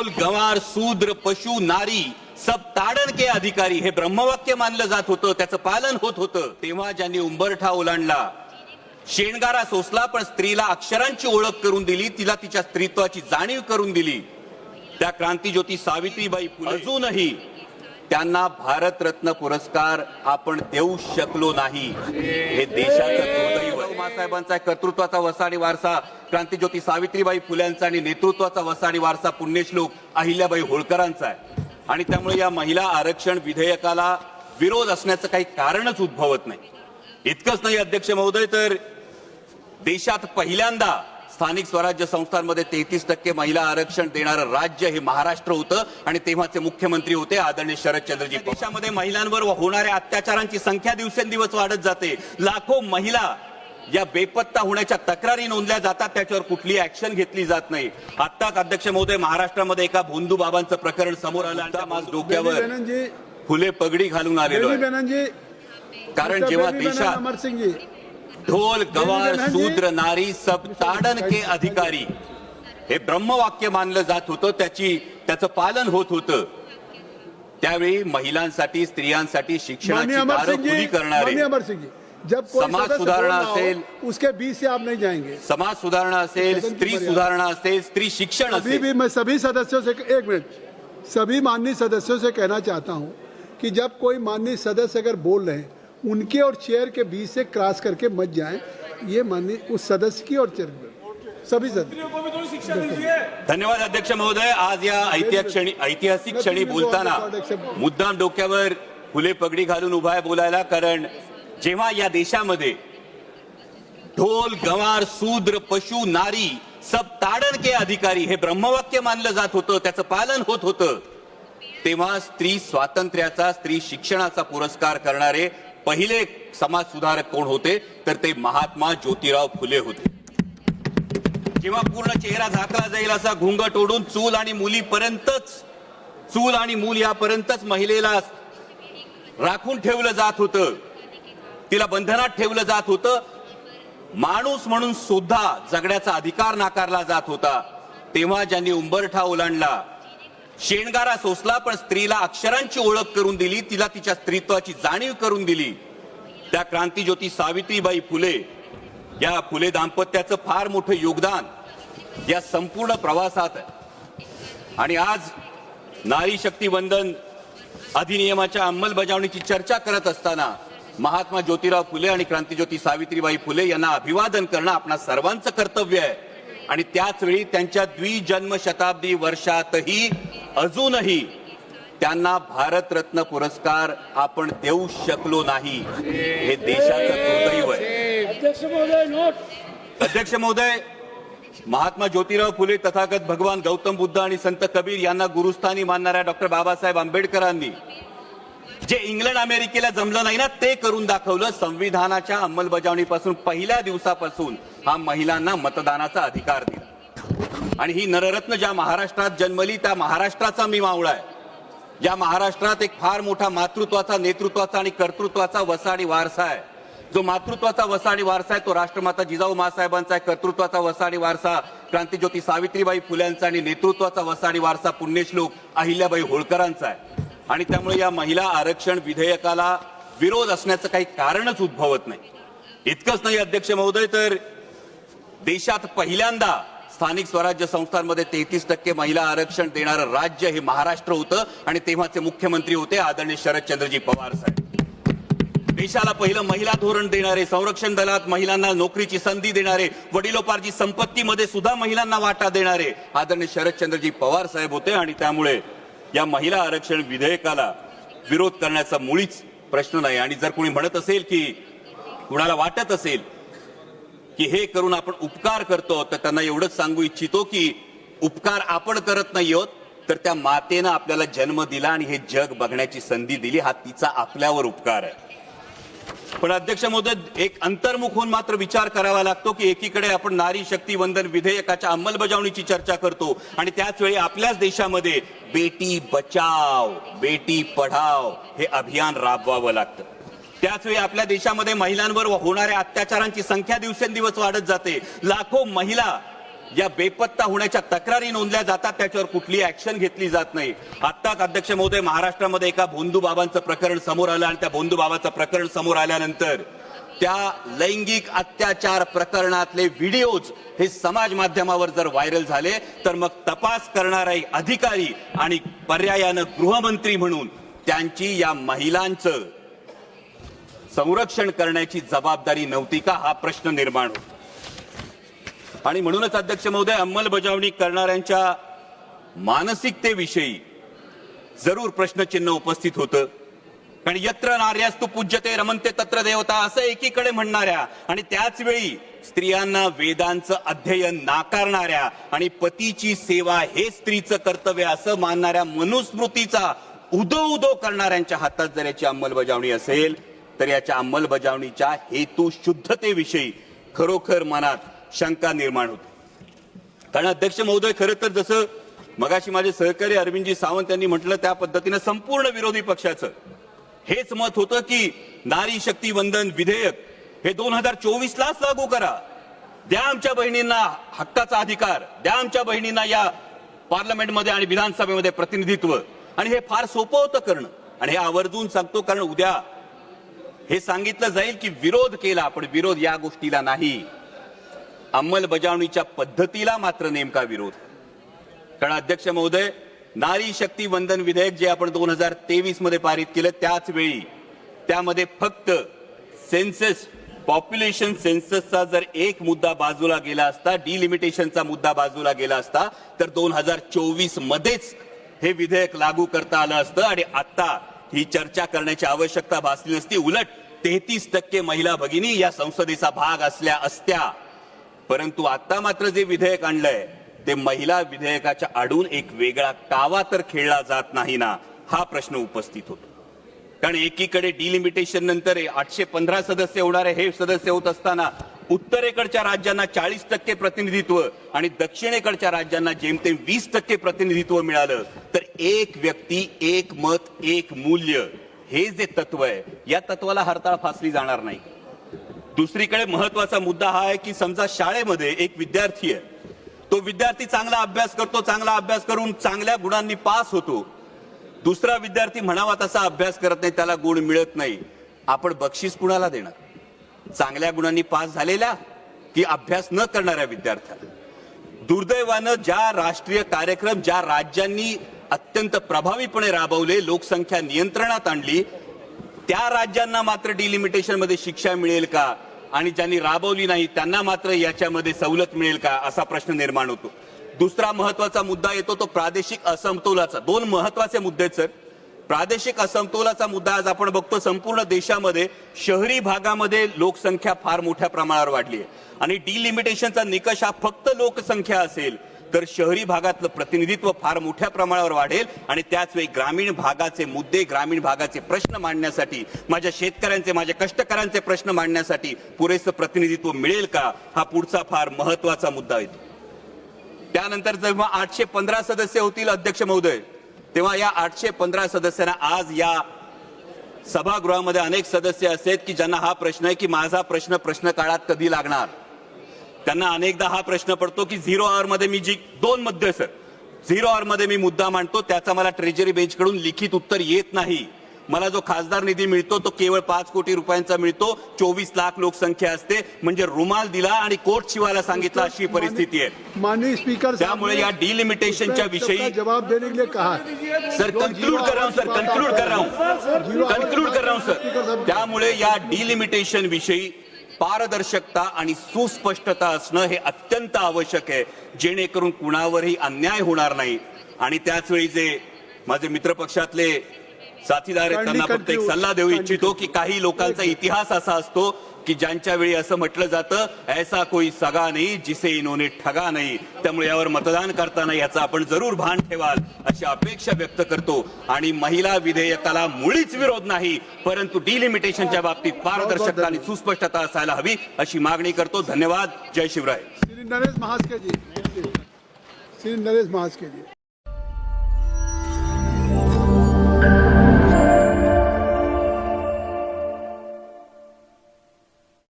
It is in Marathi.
गंवार शूद्र पशु नारी सब ताडण के अधिकारी हे ब्रह्मवाक्य मानलं जात होतं, त्याचं पालन होत होतं. तेव्हा ज्यांनी उंबरठा ओलांडला, शेणगारा सोसला, पण स्त्रीला अक्षरांची ओळख करून दिली, तिला तिच्या स्त्रीत्वाची जाणीव करून दिली, त्या क्रांतिज्योती सावित्रीबाई फुले अजूनही त्यांना भारतरत्न पुरस्कार आपण देऊ शकलो नाही. हे देशाचं दुर्दैव. मासाहेबांचा कर्तृत्वाचा वसाडी वारसा क्रांतिज्योती सावित्रीबाई फुल्यांचा आणि नेतृत्वाचा वसाडी वारसा पुण्यश्लोक अहिल्याबाई होळकरांचा आहे. आणि त्यामुळे या महिला आरक्षण विधेयकाला विरोध असण्याचं काही कारणच उद्भवत नाही. इतकंच नाही अध्यक्ष महोदय, तर देशात पहिल्यांदा स्थानिक स्वराज्य संस्थांमध्ये 33% महिला आरक्षण देणारं राज्य हे महाराष्ट्र होतं आणि तेव्हाचे मुख्यमंत्री होते आदरणीय शरदचंद्रजी. देशामध्ये महिलांवर होणाऱ्या अत्याचारांची संख्या दिवसेंदिवस वाढत जाते. लाखो महिला या बेपत्ता होण्याच्या तक्रारी नोंदल्या जातात, त्याच्यावर कुठली ऍक्शन घेतली जात नाही. आत्ताच अध्यक्ष महोदय महाराष्ट्रामध्ये एका भोंदू बाबांचं प्रकरण समोर आलं. माझ डोक्यावर फुले पगडी घालून आलेलो आहे. कारण जेव्हा देशात ढोल गंवार शूद्र नारी सब ताडण के अधिकारी हे ब्रह्मवाक्य मानलं जात होतं, त्याचं पालन होत होतं, त्यावेळी महिलांसाठी स्त्रियांसाठी शिक्षणाची दारं खुली करणारे, जब समाज सुधारणा असेल उसके बीच से आप नहीं जाएंगे, समाज सुधारणा असेल, स्त्री सुधारणा असेल, स्त्री शिक्षण असेल. भी मैं सभी सदस्यों से एक मिनट, सभी माननीय सदस्यों से कहना चाहता हूं कि जब कोई माननीय सदस्य अगर बोल रहे हैं उनके और चेयर के बीच से क्रॉस करके मत जाएं. ये माननीय उस सदस्य की और चेयर सभी सदस्य. धन्यवाद अध्यक्ष महोदय. आज या ऐतिहासिक क्षणी बोलताना मुद्दाम डोक्यावर फुले पगडी घालून उभा आहे बोलायला. कारण जेव्हा या देशामध्ये ढोल गंवार शूद्र पशु नारी सब ताडण के अधिकारी हे ब्रह्मवाक्य मानलं जात होतं, त्याचं पालन होत होतं, तेव्हा स्त्री स्वातंत्र्याचा, स्त्री शिक्षणाचा पुरस्कार करणारे पहिले समाज सुधारक कोण होते, तर ते महात्मा ज्योतिराव फुले होते. जेव्हा पूर्ण चेहरा झाकला जाईल असा घुंगट ओढून चूल आणि मुलीपर्यंतच, चूल आणि मूल यापर्यंतच महिलेला राखून ठेवलं जात होतं, तिला बंधनात ठेवलं जात होतं, माणूस म्हणून सुद्धा जगण्याचा अधिकार नाकारला जात होता. तेव्हा ज्यांनी उंबरठा ओलांडला, शेणगारा सोसला, पण स्त्रीला अक्षरांची ओळख करून दिली, तिला तिच्या स्त्रीत्वाची जाणीव करून दिली, त्या क्रांतिज्योती सावित्रीबाई फुले, या फुले दाम्पत्याचं फार मोठं योगदान या संपूर्ण प्रवासात आहे. आणि आज नारी शक्ती वंदन अधिनियमाच्या अंमलबजावणीची चर्चा करत असताना महात्मा ज्योतिराव फुले आणि क्रांतिज्योती सावित्रीबाई फुले यांना अभिवादन करणं आपणा सर्वांचं कर्तव्य आहे. आणि त्याच वेळी त्यांच्या द्विजन्म शताब्दी वर्षातही अजूनही त्यांना भारतरत्न पुरस्कार आपण देऊ शकलो नाही. हे देशाचं दुर्दैव आहे. अध्यक्ष महोदय, महात्मा ज्योतिराव फुले, तथागत भगवान गौतम बुद्ध आणि संत कबीर यांना गुरुस्थानी मानणाऱ्या डॉक्टर बाबासाहेब आंबेडकरांनी जे इंग्लंड अमेरिकेला जमलं नाही ना, ते करून दाखवलं. संविधानाच्या अंमलबजावणीपासून पहिल्या दिवसापासून हा महिलांना मतदानाचा अधिकार दिला. आणि ही नररत्न ज्या महाराष्ट्रात जन्मली, त्या महाराष्ट्राचा मी मावळा आहे. या महाराष्ट्रात एक फार मोठा मातृत्वाचा, नेतृत्वाचा आणि कर्तृत्वाचा वसाडी वारसा आहे. जो मातृत्वाचा वसाडी वारसा आहे तो राष्ट्रमाता जिजाऊ मासाहेबांचा आहे. कर्तृत्वाचा वसाडी वारसा क्रांतिज्योती सावित्रीबाई फुल्यांचा आणि नेतृत्वाचा वसाडी वारसा पुण्यश्लोक अहिल्याबाई होळकरांचा आहे. आणि त्यामुळे या महिला आरक्षण विधेयकाला विरोध असण्याचं काही कारणच उद्भवत नाही. इतकंच नाही अध्यक्ष महोदय, तर देशात पहिल्यांदा स्थानिक स्वराज्य संस्थांमध्ये 33% महिला आरक्षण देणारं राज्य हे महाराष्ट्र होतं आणि तेव्हाचे मुख्यमंत्री होते आदरणीय शरदचंद्रजी पवार साहेब. देशाला पहिलं महिला धोरण देणारे, संरक्षण दलात महिलांना नोकरीची संधी देणारे, वडिलोपार्जित संपत्तीमध्ये सुद्धा महिलांना वाटा देणारे आदरणीय शरदचंद्रजी पवार साहेब होते. आणि त्यामुळे या महिला आरक्षण विधेयकाला विरोध करण्याचा मुळीच प्रश्न नाही. आणि जर कोणी म्हणत असेल की, कुणाला वाटत असेल की हे करून आपण उपकार करतो, तर त्यांना एवढंच सांगू इच्छितो की उपकार आपण करत नाही आहोत, तर त्या मातेनं आपल्याला जन्म दिला आणि हे जग बघण्याची संधी दिली, हा तिचा आपल्यावर उपकार आहे. पण अध्यक्ष महोदय, एक अंतर्मुख होऊन मात्र विचार करावा लागतो की एकीकडे आपण नारी शक्ती वंदन विधेयकाच्या अंमलबजावणीची चर्चा करतो आणि त्याच वेळी आपल्याच देशामध्ये बेटी बचाव बेटी पढाव हे अभियान राबवावं लागतं. त्याच वेळी आपल्या देशामध्ये महिलांवर होणाऱ्या अत्याचारांची संख्या दिवसेंदिवस वाढत जाते. लाखो महिला या बेपत्ता होण्याच्या तक्रारी नोंदल्या जातात, त्याच्यावर कुठली ऍक्शन घेतली जात नाही. आत्ताच अध्यक्ष महोदय महाराष्ट्रामध्ये एका भोंदू बाबांचं प्रकरण समोर आलं आणि त्या भोंदू बाबाचं प्रकरण समोर आल्यानंतर त्या लैंगिक अत्याचार प्रकरणातले व्हिडिओज हे समाज माध्यमावर जर व्हायरल झाले तर मग तपास करणारे अधिकारी आणि पर्यायानं गृहमंत्री म्हणून त्यांची या महिलांचं संरक्षण करण्याची जबाबदारी नव्हती का, हा प्रश्न निर्माण होतो. आणि म्हणूनच अध्यक्ष महोदय, अंमलबजावणी करणाऱ्यांच्या मानसिकतेविषयी जरूर प्रश्नचिन्ह उपस्थित होतं. कारण यत्र नार्यास्तु पूज्यते रमन्ते तत्र देवता असं एकीकडे म्हणणाऱ्या आणि त्याच वेळी स्त्रियांना वेदांचं अध्ययन नाकारणाऱ्या आणि पतीची सेवा हे स्त्रीचं कर्तव्य असं मानणाऱ्या मनुस्मृतीचा उदो करणाऱ्यांच्या हातात जर याची अंमलबजावणी असेल तर याच्या अंमलबजावणीच्या हेतू शुद्धतेविषयी खरोखर मनात शंका निर्माण होते. कारण अध्यक्ष महोदय, खरं तर जसं मगाशी माझे सहकारी अरविंदजी सावंत यांनी म्हटलं त्या पद्धतीनं संपूर्ण विरोधी पक्षाचं हेच मत होतं की नारी शक्ती वंदन विधेयक हे 2024 लाच लागू करा, द्या आमच्या बहिणींना हक्काचा अधिकार, द्या आमच्या बहिणींना या पार्लमेंटमध्ये आणि विधानसभेमध्ये प्रतिनिधित्व. आणि हे फार सोपं होतं करणं. आणि हे आवर्जून सांगतो कारण उद्या हे सांगितलं जाईल की विरोध केला, पण विरोध या गोष्टीला नाही, अंमलबजावणीच्या पद्धतीला मात्र नेमका विरोध. कारण अध्यक्ष महोदय, नारी शक्ती वंदन विधेयक जे आपण 2023 मध्ये पारित केलं त्याच वेळी त्यामध्ये फक्त सेन्सस, पॉप्युलेशन सेन्ससचा जर एक मुद्दा बाजूला गेला असता, डिलिमिटेशनचा मुद्दा बाजूला गेला असता तर 2024 मध्येच हे विधेयक लागू करता आलं असतं आणि आता ही चर्चा करण्याची आवश्यकता भासली नसती. उलट 33% महिला भगिनी या संसदेचा भाग असल्या असत्या. परंतु आता मात्र जे विधेयक आणलंय ते महिला विधेयकाच्या आडून एक वेगळा कावा तर खेळला जात नाही ना, हा प्रश्न उपस्थित होतो. कारण एकीकडे डिलिमिटेशन नंतर 815 सदस्य होणारे हे सदस्य होत असताना उत्तरेकडच्या राज्यांना 40% प्रतिनिधित्व आणि दक्षिणेकडच्या राज्यांना जेमतेम 20% प्रतिनिधित्व मिळालं. तर एक व्यक्ती एक मत एक मूल्य हे जे तत्व आहे या तत्वाला हरताळ फासली जाणार नाही. दुसरीकडे महत्वाचा मुद्दा हा आहे की समजा शाळेमध्ये एक विद्यार्थी आहे, तो विद्यार्थी चांगला अभ्यास करतो, चांगला अभ्यास करून चांगल्या गुणांनी पास होतो. दुसरा विद्यार्थी म्हणावा तसा अभ्यास करत नाही, त्याला गुण मिळत नाही. आपण बक्षीस कुणाला देणार? चांगल्या गुणांनी पास झालेल्या की अभ्यास न करणाऱ्या विद्यार्थ्याला? दुर्दैवानं ज्या राष्ट्रीय कार्यक्रम ज्या राज्यांनी अत्यंत प्रभावीपणे राबवले, लोकसंख्या नियंत्रणात आणली, त्या राज्यांना मात्र डिलिमिटेशन मध्ये शिक्षा मिळेल का आणि ज्यांनी राबवली नाही त्यांना मात्र याच्यामध्ये सवलत मिळेल का, असा प्रश्न निर्माण होतो. दुसरा महत्वाचा मुद्दा येतो तो प्रादेशिक असमतोलाचा. दोन महत्वाचे मुद्दे सर. प्रादेशिक असमतोलाचा मुद्दा आज आपण बघतो संपूर्ण देशामध्ये शहरी भागामध्ये लोकसंख्या फार मोठ्या प्रमाणावर वाढली आहे आणि डिलिमिटेशनचा निकष हा फक्त लोकसंख्या असेल तर शहरी भागातलं प्रतिनिधित्व फार मोठ्या प्रमाणावर वाढेल आणि त्याच वेळी ग्रामीण भागाचे मुद्दे, ग्रामीण भागाचे प्रश्न मांडण्यासाठी, माझ्या शेतकऱ्यांचे, माझ्या कष्टकऱ्यांचे प्रश्न मांडण्यासाठी पुरेसं प्रतिनिधित्व मिळेल का, हा पुढचा फार महत्वाचा मुद्दा येतो. त्यानंतर जेव्हा 815 सदस्य होतील अध्यक्ष महोदय, तेव्हा या 815 सदस्यांना आज या सभागृहामध्ये अनेक सदस्य असे आहेत की ज्यांना हा प्रश्न आहे की माझा प्रश्न काळात कधी लागणार. त्यांना अनेकदा हा प्रश्न पडतो की 0 आवर मध्ये मी जी 2 मध्ये सर 0 आवर मध्ये मी मुद्दा मांडतो त्याचा मला ट्रेजरी बेंच कडून लिखित उत्तर येत नाही. मला जो खासदार निधी मिळतो तो केवळ 5 कोटी रुपयांचा मिळतो. 24 लाख लोकसंख्या असते, म्हणजे रुमाल दिला आणि कोट शिवायला सांगितलं अशी परिस्थिती आहे. माननीय स्पीकर, त्यामुळे या डिलिमिटेशनच्या विषयी जवाब देने के लिए कहा सर, कंक्लूड कर रहा हूं सर. त्यामुळे या डिलिमिटेशन विषयी पारदर्शकता आणि सुस्पष्टता असणं हे अत्यंत आवश्यक आहे, जेणेकरून कुणावरही अन्याय होणार नाही. आणि त्याच वेळी जे माझे मित्र पक्षातले साथीदार आहेत त्यांना फक्त एक सल्ला देऊ इच्छितो की काही लोकांचा इतिहास असा असतो की ज्यांच्या वेळी असं म्हटलं जातं ऐसा कोई सगा नाही जिसे इन्होंने ठगा नाही. त्यामुळे यावर मतदान करताना याचा आपण जरूर भान ठेवाल अशी अपेक्षा व्यक्त करतो. आणि महिला विधेयकाला मुळीच विरोध नाही, परंतु डिलिमिटेशनच्या बाबतीत पारदर्शकता आणि सुस्पष्टता असायला हवी अशी मागणी करतो. धन्यवाद. जय शिवराय. श्री नरेश महास्के जी.